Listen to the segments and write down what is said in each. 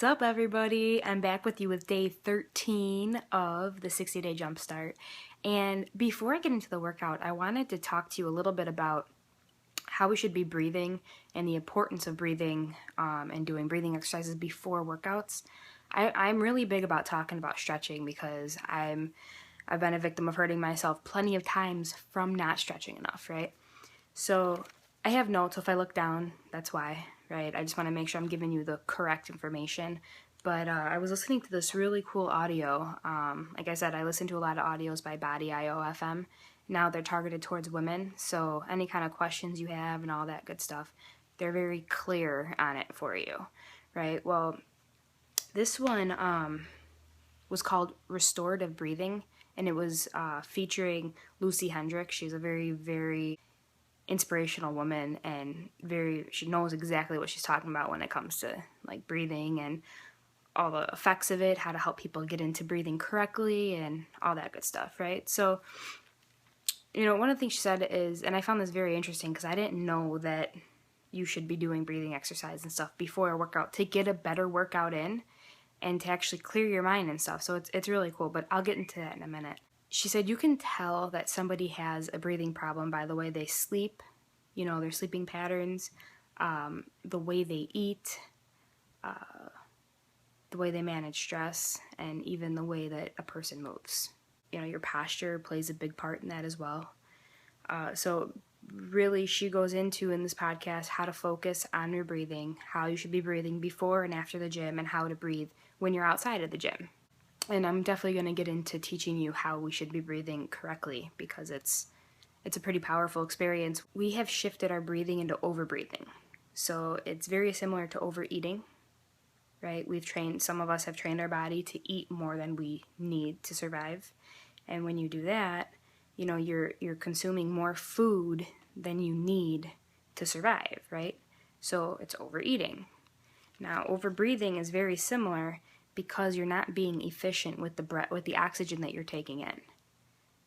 What's up, everybody? I'm back with you with day 13 of the 60-day jumpstart. And before I get into the workout, I wanted to talk to you a little bit about how we should be breathing and the importance of breathing and doing breathing exercises before workouts. I'm really big about talking about stretching because I've been a victim of hurting myself plenty of times from not stretching enough, right? So I have notes, so if I look down, that's why, right? I just want to make sure I'm giving you the correct information. But I was listening to this really cool audio. Like I said, I listen to a lot of audios by Body IOFM. Now they're targeted towards women, so any kind of questions you have and all that good stuff, they're very clear on it for you, right? Well, this one was called Restorative Breathing, and it was featuring Lucy Hendricks. She's a very, very inspirational woman, and she knows exactly what she's talking about when it comes to like breathing and all the effects of it, how to help people get into breathing correctly and all that good stuff, right? So, one of the things she said is, and I found this very interesting because I didn't know that you should be doing breathing exercise and stuff before a workout to get a better workout in and to actually clear your mind and stuff. So it's really cool, but I'll get into that in a minute. She said you can tell that somebody has a breathing problem by the way they sleep, their sleeping patterns, the way they eat, the way they manage stress, and even the way that a person moves. Your posture plays a big part in that as well. So really she goes into in this podcast how to focus on your breathing, how you should be breathing before and after the gym, and how to breathe when you're outside of the gym. And I'm definitely going to get into teaching you how we should be breathing correctly because it's a pretty powerful experience. We have shifted our breathing into overbreathing. So it's very similar to overeating, right? Some of us have trained our body to eat more than we need to survive. And when you do that, you're consuming more food than you need to survive, right? So it's overeating. Now, overbreathing is very similar because you're not being efficient with the oxygen that you're taking in,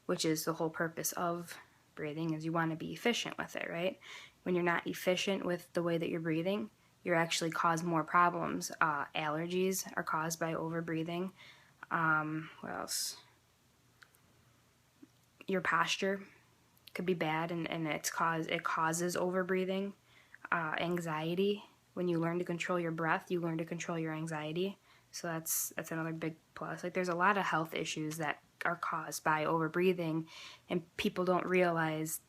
which is the whole purpose of breathing, is you want to be efficient with it, right? When you're not efficient with the way that you're breathing, you're actually cause more problems. Allergies are caused by overbreathing. What else? Your posture could be bad, and it causes overbreathing. Anxiety. When you learn to control your breath, you learn to control your anxiety. So that's another big plus. Like, there's a lot of health issues that are caused by overbreathing, and people don't realize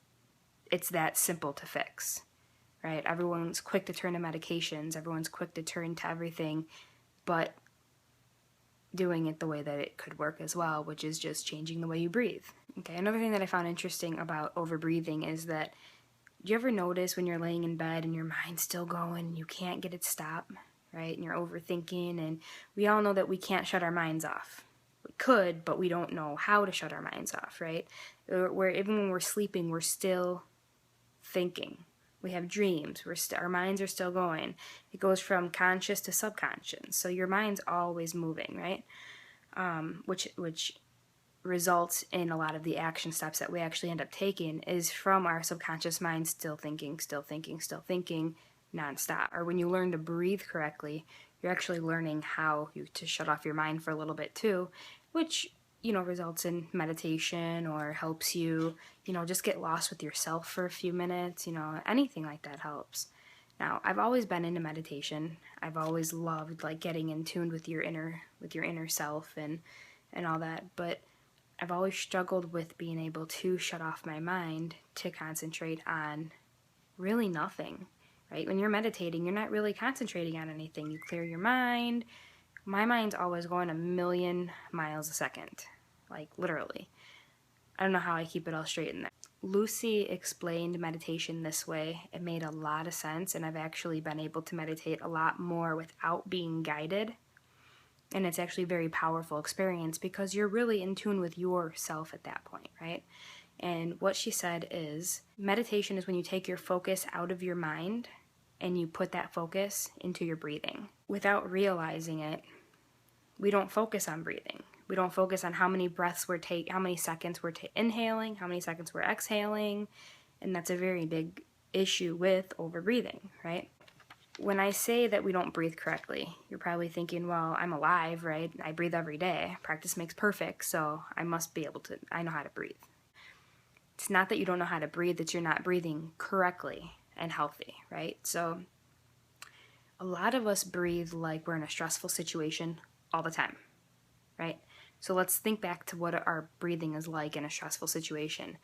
it's that simple to fix, right? Everyone's quick to turn to medications. Everyone's quick to turn to everything, but doing it the way that it could work as well, which is just changing the way you breathe. Okay, another thing that I found interesting about overbreathing is that, do you ever notice when you're laying in bed and your mind's still going, you can't get it to stop, right? And you're overthinking, and we all know that we can't shut our minds off. We could, but we don't know how to shut our minds off, right? Even when we're sleeping, we're still thinking. We have dreams. Our minds are still going. It goes from conscious to subconscious. So your mind's always moving, right? Which results in a lot of the action steps that we actually end up taking is from our subconscious mind still thinking nonstop. Or when you learn to breathe correctly, you're actually learning how to shut off your mind for a little bit too, which results in meditation or helps you, just get lost with yourself for a few minutes, anything like that helps. Now, I've always been into meditation. I've always loved like getting in tune with your inner self and all that, but I've always struggled with being able to shut off my mind to concentrate on really nothing, right? When you're meditating, you're not really concentrating on anything. You clear your mind. My mind's always going 1,000,000 miles a second, like literally. I don't know how I keep it all straight in there. Lucy explained meditation this way. It made a lot of sense, and I've actually been able to meditate a lot more without being guided. And it's actually a very powerful experience because you're really in tune with yourself at that point, right? And what she said is, meditation is when you take your focus out of your mind and you put that focus into your breathing. Without realizing it, we don't focus on breathing. We don't focus on how many breaths how many seconds we're inhaling, how many seconds we're exhaling, and that's a very big issue with overbreathing, right? when I say that we don't breathe correctly, you're probably thinking, well, I'm alive, right? I breathe every day. Practice makes perfect, so I must be able to, I know how to breathe. It's not that you don't know how to breathe, that you're not breathing correctly and healthy, right? So a lot of us breathe like we're in a stressful situation all the time, right? So let's think back to what our breathing is like in a stressful situation.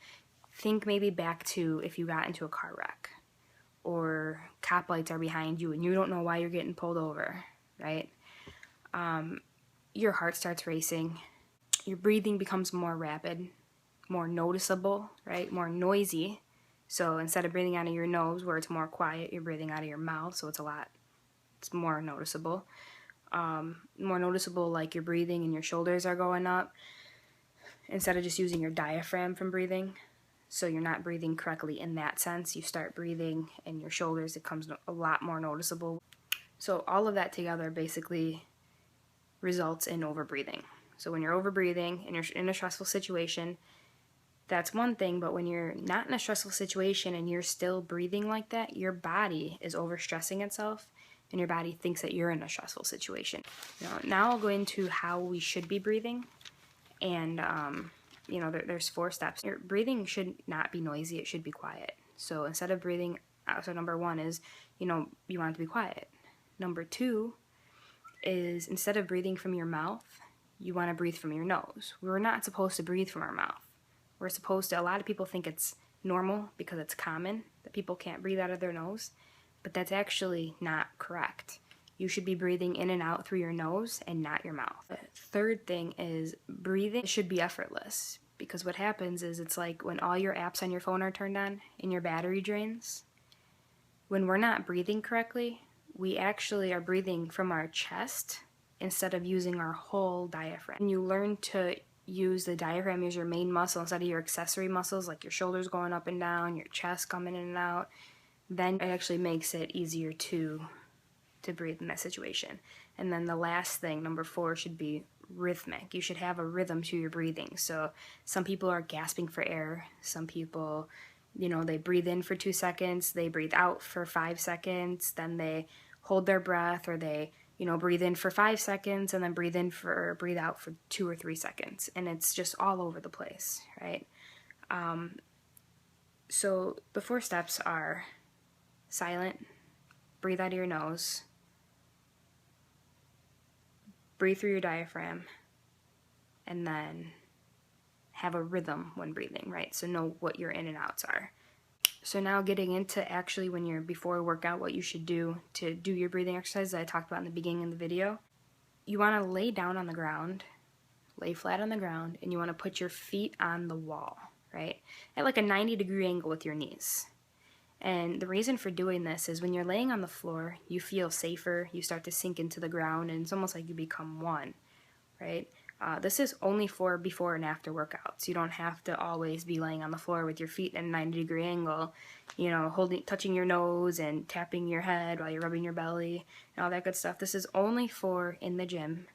Think maybe back to if you got into a car wreck, or cop lights are behind you and you don't know why you're getting pulled over, right? Your heart starts racing. Your breathing becomes more rapid, more noticeable, right? More noisy. So instead of breathing out of your nose where it's more quiet, you're breathing out of your mouth, so it's more noticeable. More noticeable, like your breathing and your shoulders are going up instead of just using your diaphragm from breathing. So you're not breathing correctly in that sense. You start breathing and your shoulders, it becomes a lot more noticeable. So all of that together basically results in overbreathing. So when you're overbreathing and you're in a stressful situation, that's one thing, but when you're not in a stressful situation and you're still breathing like that, your body is overstressing itself and your body thinks that you're in a stressful situation. Now I'll go into how we should be breathing. And there's 4 steps. Your breathing should not be noisy, it should be quiet. So instead of breathing out, so number 1 is, you want it to be quiet. Number 2 is instead of breathing from your mouth, you want to breathe from your nose. We're not supposed to breathe from our mouth. We're supposed to, a lot of people think it's normal because it's common that people can't breathe out of their nose, but that's actually not correct. You should be breathing in and out through your nose and not your mouth. The third thing is breathing should be effortless, because what happens is it's like when all your apps on your phone are turned on and your battery drains. When we're not breathing correctly, we actually are breathing from our chest instead of using our whole diaphragm. When you learn to use the diaphragm as your main muscle instead of your accessory muscles, like your shoulders going up and down, your chest coming in and out, then it actually makes it easier to breathe in that situation. And then the last thing, number 4, should be rhythmic. You should have a rhythm to your breathing. So some people are gasping for air. Some people, they breathe in for 2 seconds, they breathe out for 5 seconds, then they hold their breath, or they, breathe in for 5 seconds and then breathe out for 2 or 3 seconds. And it's just all over the place, right? So the 4 steps are silent, breathe out of your nose, breathe through your diaphragm, and then have a rhythm when breathing, right? So know what your in and outs are. So now getting into actually when you're before a workout, what you should do to do your breathing exercise that I talked about in the beginning of the video. You want to lay down on the ground, lay flat on the ground, and you want to put your feet on the wall, right? At like a 90-degree angle with your knees. And the reason for doing this is when you're laying on the floor, you feel safer, you start to sink into the ground, and it's almost like you become one, right? This is only for before and after workouts. You don't have to always be laying on the floor with your feet at a 90-degree angle, touching your nose and tapping your head while you're rubbing your belly and all that good stuff. This is only for in the gym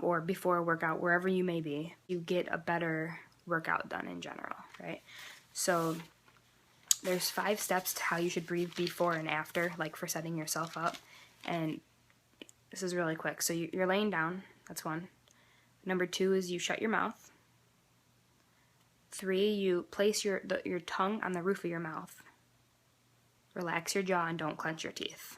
or before a workout, wherever you may be. You get a better workout done in general, right? So there's 5 steps to how you should breathe before and after, like for setting yourself up. And this is really quick. So you're laying down, that's 1. Number 2 is you shut your mouth. 3, you place your tongue on the roof of your mouth. Relax your jaw and don't clench your teeth.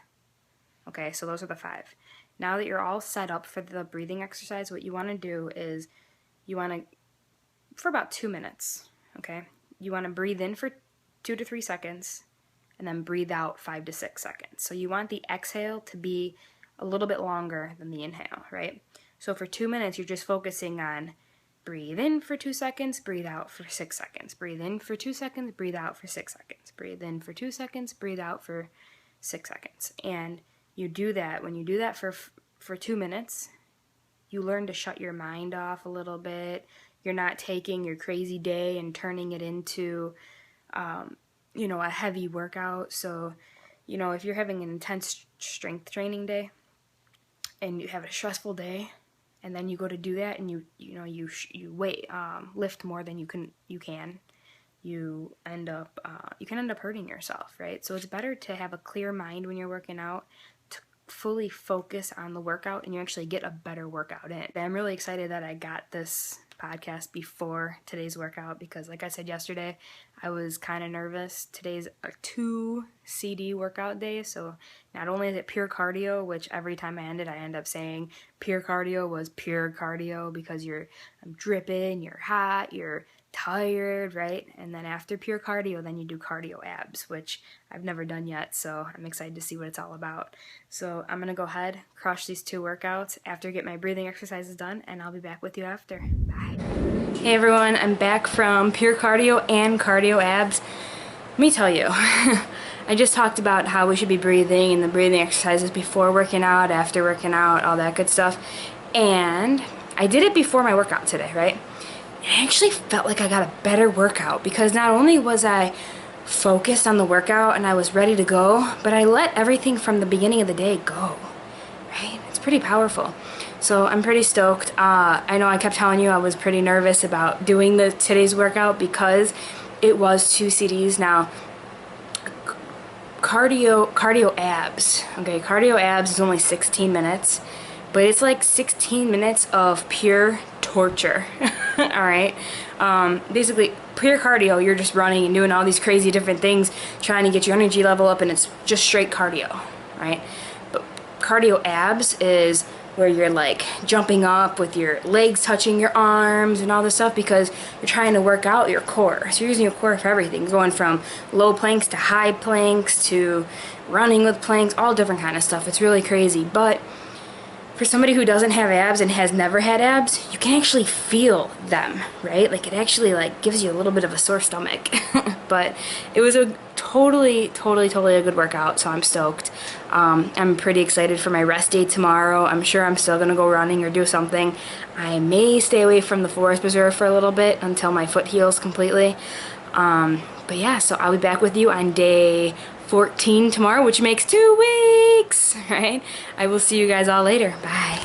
Okay, so those are the 5. Now that you're all set up for the breathing exercise, what you want to do is for about 2 minutes, okay? You want to breathe in for 2 to 3 seconds and then breathe out 5 to 6 seconds. So you want the exhale to be a little bit longer than the inhale, right? So for 2 minutes, you're just focusing on breathe in for 2 seconds, breathe out for 6 seconds. Breathe in for 2 seconds, breathe out for 6 seconds. Breathe in for 2 seconds, breathe out for 6 seconds. And you do that. When you do that for 2 minutes, you learn to shut your mind off a little bit. You're not taking your crazy day and turning it into, a heavy workout. So, if you're having an intense strength training day and you have a stressful day, and then you go to do that and you lift more than you can, you can end up hurting yourself, right? So it's better to have a clear mind when you're working out, to fully focus on the workout, and you actually get a better workout in. I'm really excited that I got this podcast before today's workout because, like I said yesterday, I was kind of nervous. Today's a 2 CD workout day, so not only is it pure cardio, which every time I end up saying pure cardio was pure cardio because you're dripping, you're hot, you're tired, right? And then after pure cardio, then you do cardio abs, which I've never done yet, so I'm excited to see what it's all about. So I'm gonna go ahead, crush these 2 workouts after I get my breathing exercises done, and I'll be back with you after. Bye. Hey everyone, I'm back from pure cardio and cardio abs. Let me tell you, I just talked about how we should be breathing and the breathing exercises before working out, after working out, all that good stuff. And I did it before my workout today, right? I actually felt like I got a better workout because not only was I focused on the workout and I was ready to go, but I let everything from the beginning of the day go, right? It's pretty powerful. So I'm pretty stoked. I know I kept telling you I was pretty nervous about doing today's workout because it was 2 CDs. Now, cardio abs, okay? Cardio abs is only 16 minutes, but it's like 16 minutes of pure torture. All right, basically pure cardio, you're just running and doing all these crazy different things trying to get your energy level up, and it's just straight cardio, right? But cardio abs is where you're like jumping up with your legs touching your arms and all this stuff because you're trying to work out your core. So you're using your core for everything, going from low planks to high planks to running with planks, all different kind of stuff. It's really crazy. But for somebody who doesn't have abs and has never had abs, you can actually feel them, right? Like it actually like gives you a little bit of a sore stomach. But it was a totally a good workout, so I'm stoked. I'm pretty excited for my rest day tomorrow. I'm sure I'm still gonna go running or do something. I may stay away from the Forest Preserve for a little bit until my foot heals completely. But yeah, so I'll be back with you on day 14 tomorrow, which makes 2 weeks, right? I will see you guys all later. Bye.